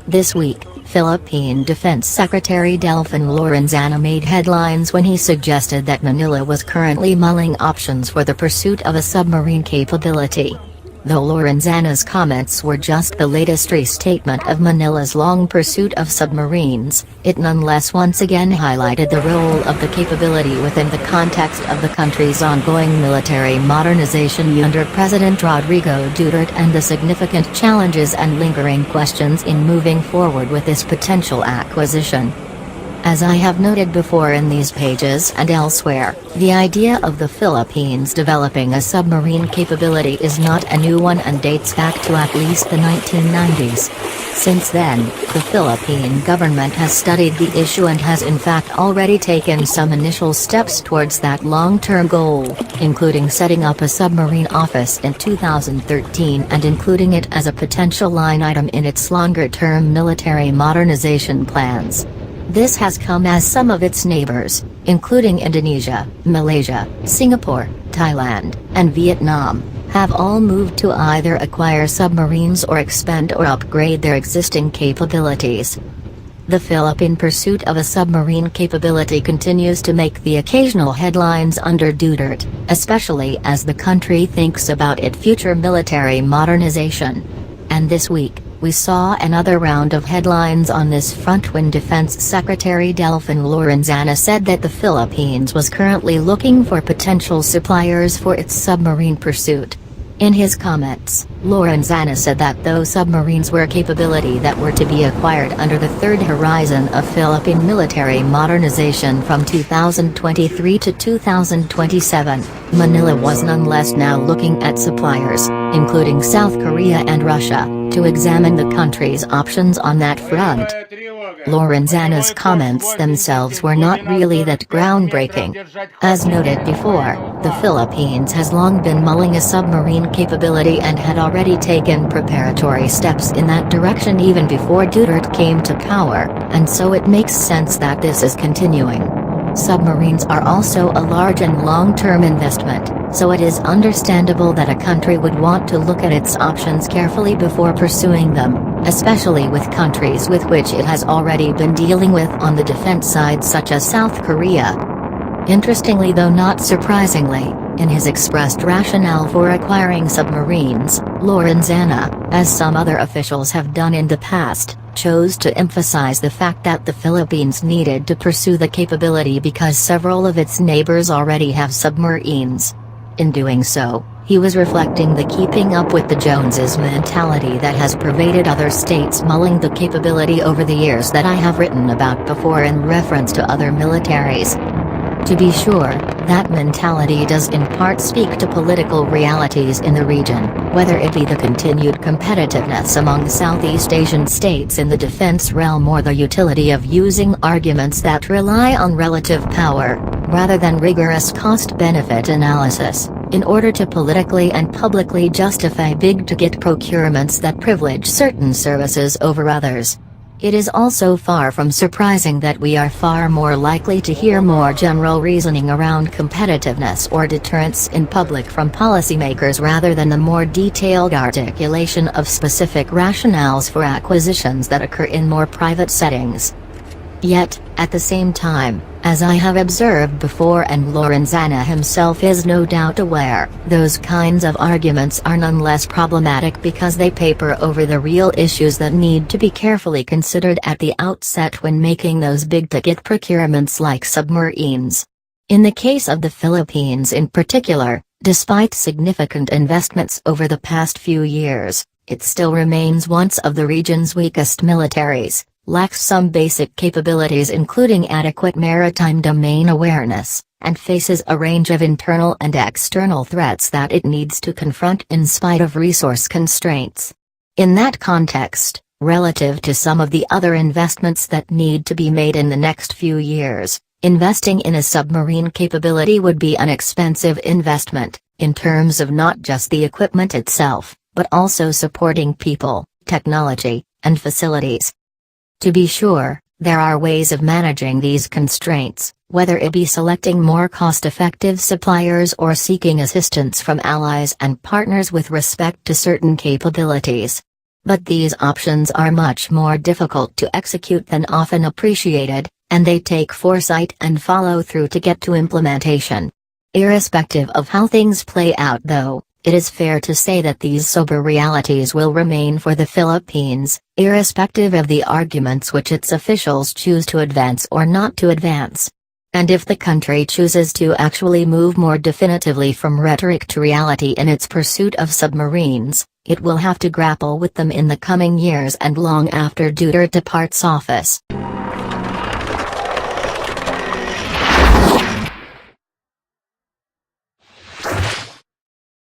This week, Philippine Defense Secretary Delfin Lorenzana made headlines when he suggested that Manila was currently mulling options for the pursuit of a submarine capability. Though Lorenzana's comments were just the latest restatement of Manila's long pursuit of submarines, it nonetheless once again highlighted the role of the capability within the context of the country's ongoing military modernization under President Rodrigo Duterte and the significant challenges and lingering questions in moving forward with this potential acquisition. As I have noted before in these pages and elsewhere, the idea of the Philippines developing a submarine capability is not a new one and dates back to at least the 1990s. Since then, the Philippine government has studied the issue and has in fact already taken some initial steps towards that long-term goal, including setting up a submarine office in 2013 and including it as a potential line item in its longer-term military modernization plans. This has come as some of its neighbors, including Indonesia, Malaysia, Singapore, Thailand, and Vietnam, have all moved to either acquire submarines or expand or upgrade their existing capabilities. The Philippine pursuit of a submarine capability continues to make the occasional headlines under Duterte, especially as the country thinks about its future military modernization. And this week, we saw another round of headlines on this front when Defense Secretary Delfin Lorenzana said that the Philippines was currently looking for potential suppliers for its submarine pursuit. In his comments, Lorenzana said that those submarines were a capability that were to be acquired under the third horizon of Philippine military modernization from 2023 to 2027, Manila was nonetheless now looking at suppliers, including South Korea and Russia, to examine the country's options on that front. Lorenzana's comments themselves were not really that groundbreaking. As noted before, the Philippines has long been mulling a submarine capability and had already taken preparatory steps in that direction even before Duterte came to power, and so it makes sense that this is continuing. Submarines are also a large and long-term investment, so it is understandable that a country would want to look at its options carefully before pursuing them, especially with countries with which it has already been dealing with on the defense side such as South Korea. Interestingly though not surprisingly, in his expressed rationale for acquiring submarines, Lorenzana, as some other officials have done in the past, chose to emphasize the fact that the Philippines needed to pursue the capability because several of its neighbors already have submarines. In doing so, he was reflecting the keeping up with the Joneses mentality that has pervaded other states mulling the capability over the years that I have written about before in reference to other militaries. To be sure, that mentality does in part speak to political realities in the region, whether it be the continued competitiveness among Southeast Asian states in the defense realm or the utility of using arguments that rely on relative power, rather than rigorous cost-benefit analysis, in order to politically and publicly justify big-ticket procurements that privilege certain services over others. It is also far from surprising that we are far more likely to hear more general reasoning around competitiveness or deterrence in public from policymakers rather than the more detailed articulation of specific rationales for acquisitions that occur in more private settings. Yet, at the same time, as I have observed before and Lorenzana himself is no doubt aware, those kinds of arguments are nonetheless problematic because they paper over the real issues that need to be carefully considered at the outset when making those big-ticket procurements like submarines. In the case of the Philippines in particular, despite significant investments over the past few years, it still remains one of the region's weakest militaries, lacks some basic capabilities including adequate maritime domain awareness, and faces a range of internal and external threats that it needs to confront in spite of resource constraints. In that context, relative to some of the other investments that need to be made in the next few years, investing in a submarine capability would be an expensive investment, in terms of not just the equipment itself, but also supporting people, technology, and facilities. To be sure, there are ways of managing these constraints, whether it be selecting more cost-effective suppliers or seeking assistance from allies and partners with respect to certain capabilities. But these options are much more difficult to execute than often appreciated, and they take foresight and follow through to get to implementation. Irrespective of how things play out though, it is fair to say that these sober realities will remain for the Philippines, irrespective of the arguments which its officials choose to advance or not to advance. And if the country chooses to actually move more definitively from rhetoric to reality in its pursuit of submarines, it will have to grapple with them in the coming years and long after Duterte departs office.